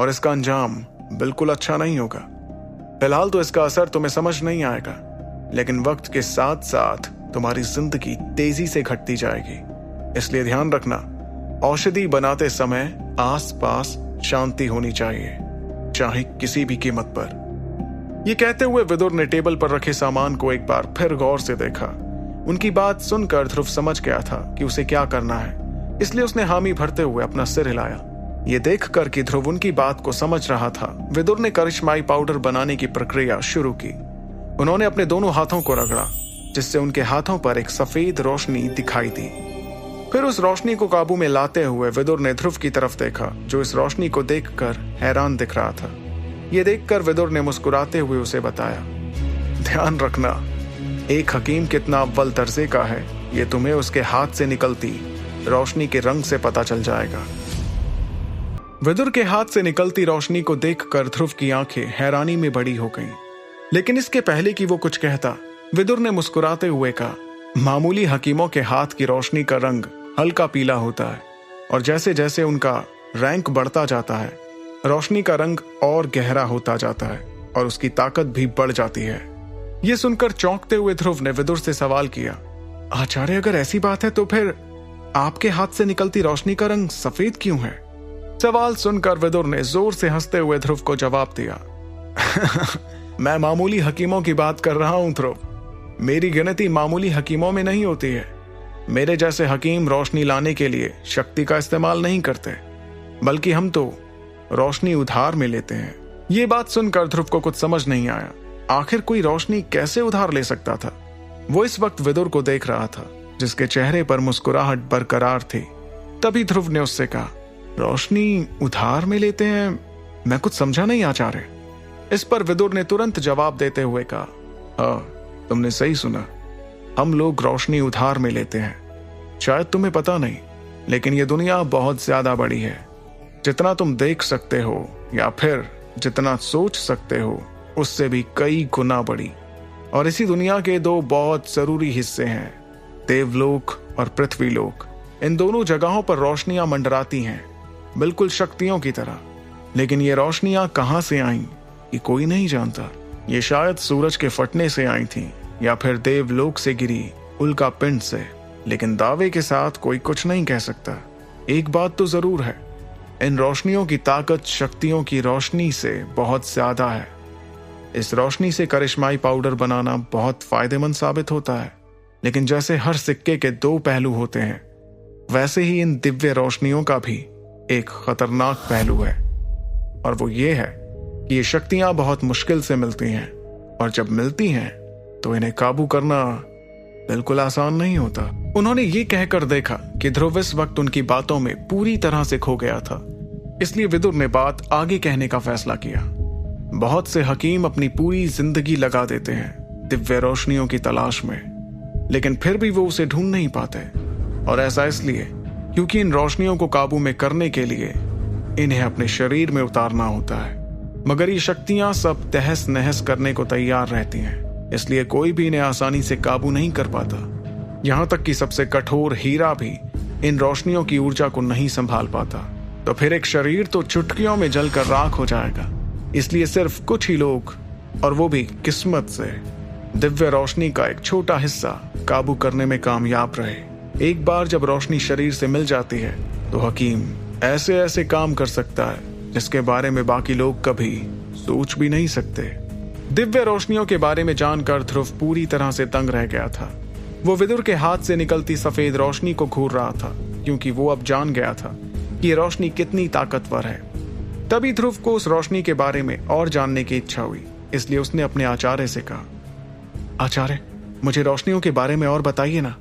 और इसका अंजाम बिल्कुल अच्छा नहीं होगा। फिलहाल तो इसका असर तुम्हें समझ नहीं आएगा, लेकिन वक्त के साथ साथ तुम्हारी जिंदगी तेजी से घटती जाएगी। इसलिए ध्यान रखना, औषधि बनाते समय आसपास शांति होनी चाहिए, चाहे किसी भी कीमत पर। यह कहते हुए विदुर ने टेबल पर रखे सामान को एक बार फिर गौर से देखा। उनकी बात सुनकर ध्रुव समझ गया था कि उसे क्या करना है, इसलिए उसने हामी भरते हुए अपना सिर हिलाया। ये देखकर कि ध्रुव उनकी बात को समझ रहा था, विदुर ने करिश्माई पाउडर बनाने की प्रक्रिया शुरू की। उन्होंने अपने दोनों हाथों को रगड़ा, जिससे उनके हाथों पर एक सफेद रोशनी दिखाई दी। फिर उस रोशनी को काबू में लाते हुए विदुर ने ध्रुव की तरफ देखा, जो इस रोशनी को देखकर हैरान दिख रहा था। ये देखकर विदुर ने मुस्कुराते हुए उसे बताया, ध्यान रखना, एक हकीम कितना अव्वल दर्जे का है, ये तुम्हें उसके हाथ से निकलती रोशनी के रंग से पता चल जाएगा। विदुर के हाथ से निकलती रोशनी को देखकर ध्रुव की आंखें हैरानी में बड़ी हो गईं। लेकिन इसके पहले कि वो कुछ कहता, विदुर ने मुस्कुराते हुए कहा, मामूली हकीमों के हाथ की रोशनी का रंग हल्का पीला होता है, और जैसे जैसे उनका रैंक बढ़ता जाता है, रोशनी का रंग और गहरा होता जाता है और उसकी ताकत भी बढ़ जाती है। यह सुनकर चौंकते हुए ध्रुव ने विदुर से सवाल किया, आचार्य, अगर ऐसी बात है तो फिर आपके हाथ से निकलती रोशनी का रंग सफेद क्यों है? सवाल सुनकर विदुर ने जोर से हंसते हुए ध्रुव को जवाब दिया, मैं मामूली हकीमों की बात कर रहा हूं ध्रुव। मेरी गिनती मामूली हकीमों में नहीं होती है। मेरे जैसे हकीम रोशनी लाने के लिए शक्ति का इस्तेमाल नहीं करते, बल्कि हम तो रोशनी उधार में लेते हैं। ये बात सुनकर ध्रुव को कुछ समझ नहीं आया। आखिर कोई रोशनी कैसे उधार ले सकता था? वो इस वक्त विदुर को देख रहा था, जिसके चेहरे पर मुस्कुराहट बरकरार थी। तभी ध्रुव ने उससे कहा, रोशनी उधार में लेते हैं? मैं कुछ समझा नहीं आचार्य। इस पर विदुर ने तुरंत जवाब देते हुए कहा, हाँ, तुमने सही सुना, हम लोग रोशनी उधार में लेते हैं। शायद तुम्हें पता नहीं, लेकिन यह दुनिया बहुत ज्यादा बड़ी है। जितना तुम देख सकते हो या फिर जितना सोच सकते हो, उससे भी कई गुना बड़ी। और इसी दुनिया के दो बहुत जरूरी हिस्से हैं, देवलोक और पृथ्वीलोक। इन दोनों जगहों पर रोशनियां मंडराती हैं, बिल्कुल शक्तियों की तरह। लेकिन ये रोशनियां कहां से आईं, ये कोई नहीं जानता। ये शायद सूरज के फटने से आई थीं, या फिर देवलोक से गिरी उल्का पिंड से। लेकिन दावे के साथ कोई कुछ नहीं कह सकता। एक बात तो जरूर है, इन रोशनियों की ताकत शक्तियों की रोशनी से बहुत ज्यादा है। इस रोशनी से करिश्माई पाउडर बनाना बहुत फायदेमंद साबित होता है। लेकिन जैसे हर सिक्के के दो पहलू होते हैं, वैसे ही इन दिव्य रोशनियों का भी एक खतरनाक पहलू है, और वो ये है कि ये शक्तियां बहुत मुश्किल से मिलती हैं, और जब मिलती हैं तो इन्हें काबू करना बिल्कुल आसान नहीं होता। उन्होंने ये कहकर देखा कि ध्रुव इस वक्त उनकी बातों में पूरी तरह से खो गया था, इसलिए विदुर ने बात आगे कहने का फैसला किया। बहुत से हकीम अपनी पूरी जिंदगी लगा देते हैं दिव्य रोशनियों की तलाश में, लेकिन फिर भी वो उसे ढूंढ नहीं पाते। और ऐसा इसलिए क्योंकि इन रोशनियों को काबू में करने के लिए इन्हें अपने शरीर में उतारना होता है। मगर ये शक्तियां सब तहस नहस करने को तैयार रहती हैं, इसलिए कोई भी इन्हें आसानी से काबू नहीं कर पाता। यहां तक कि सबसे कठोर हीरा भी इन रोशनियों की ऊर्जा को नहीं संभाल पाता। तो फिर एक शरीर तो चुटकियों में जलकर राख हो जाएगा। इसलिए सिर्फ कुछ ही लोग, और वो भी किस्मत से, दिव्य रोशनी का एक छोटा हिस्सा काबू करने में कामयाब रहे। एक बार जब रोशनी शरीर से मिल जाती है तो हकीम ऐसे ऐसे काम कर सकता है जिसके बारे में बाकी लोग कभी सोच भी नहीं सकते। दिव्य रोशनियों के बारे में जानकर ध्रुव पूरी तरह से दंग रह गया था। वो विदुर के हाथ से निकलती सफेद रोशनी को घूर रहा था, क्योंकि वो अब जान गया था कि ये रोशनी कितनी ताकतवर है। तभी ध्रुव को उस रोशनी के बारे में और जानने की इच्छा हुई, इसलिए उसने अपने आचार्य से कहा, आचार्य, मुझे रोशनियों के बारे में और बताइए ना।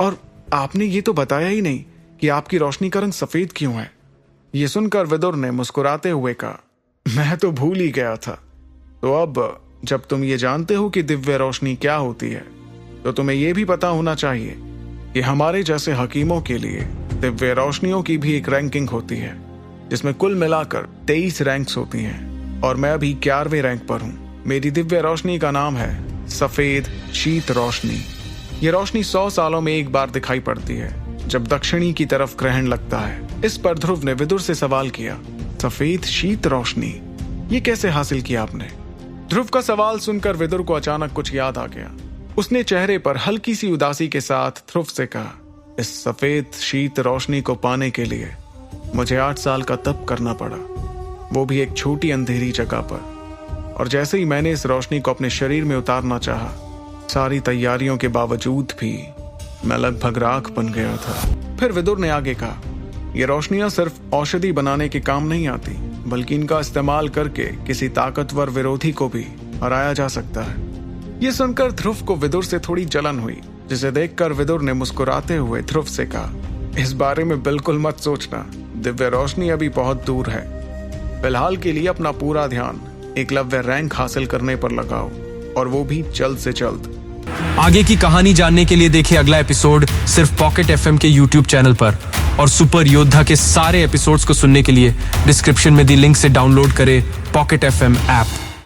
और आपने ये तो बताया ही नहीं कि आपकी रोशनी का रंग सफेद क्यों है। ये सुनकर विदुर ने मुस्कुराते हुए कहा, मैं तो भूल ही गया था। तो अब जब तुम ये जानते हो कि दिव्य रोशनी क्या होती है, तो तुम्हें यह भी पता होना चाहिए कि हमारे जैसे हकीमों के लिए दिव्य रोशनियों की भी एक रैंकिंग होती है, जिसमें कुल मिलाकर 23 रैंक्स होती हैं, और मैं अभी 11वें रैंक पर हूं। मेरी दिव्य रोशनी का नाम है सफेद शीत रोशनी। ये रोशनी 100 सालों में एक बार दिखाई पड़ती है, जब दक्षिणी की तरफ ग्रहण लगता है। इस पर ध्रुव ने विदुर से सवाल किया, सफेद शीत रोशनी, ये कैसे हासिल किया आपने? ध्रुव का सवाल सुनकर विदुर को अचानक कुछ याद आ गया। उसने चेहरे पर हल्की सी उदासी के साथ ध्रुव से कहा, इस सफेद शीत रोशनी को पाने के लिए मुझे 8 साल का तप करना पड़ा, वो भी एक छोटी अंधेरी जगह पर। और जैसे ही मैंने इस रोशनी को अपने शरीर में उतारना चाहा, सारी तैयारियों के बावजूद भी मैं लगभग राख बन गया था। फिर विदुर ने आगे कहा, ये रोशनियां सिर्फ औषधि बनाने के काम नहीं आती, बल्कि इनका इस्तेमाल करके किसी ताकतवर विरोधी को भी हराया जा सकता है। ये सुनकर ध्रुव को विदुर से थोड़ी जलन हुई, जिसे देखकर विदुर ने मुस्कुराते हुए ध्रुव से कहा, इस बारे में बिल्कुल मत सोचना, दिव्य रोशनी अभी बहुत दूर है। फिलहाल के लिए अपना पूरा ध्यान एकलव्य रैंक हासिल करने पर लगाओ, और वो भी जल्द से जल्द। आगे की कहानी जानने के लिए देखिए अगला एपिसोड सिर्फ पॉकेट एफएम के यूट्यूब चैनल पर, और सुपर योद्धा के सारे एपिसोड्स को सुनने के लिए डिस्क्रिप्शन में दी लिंक से डाउनलोड करें पॉकेट एफएम ऐप।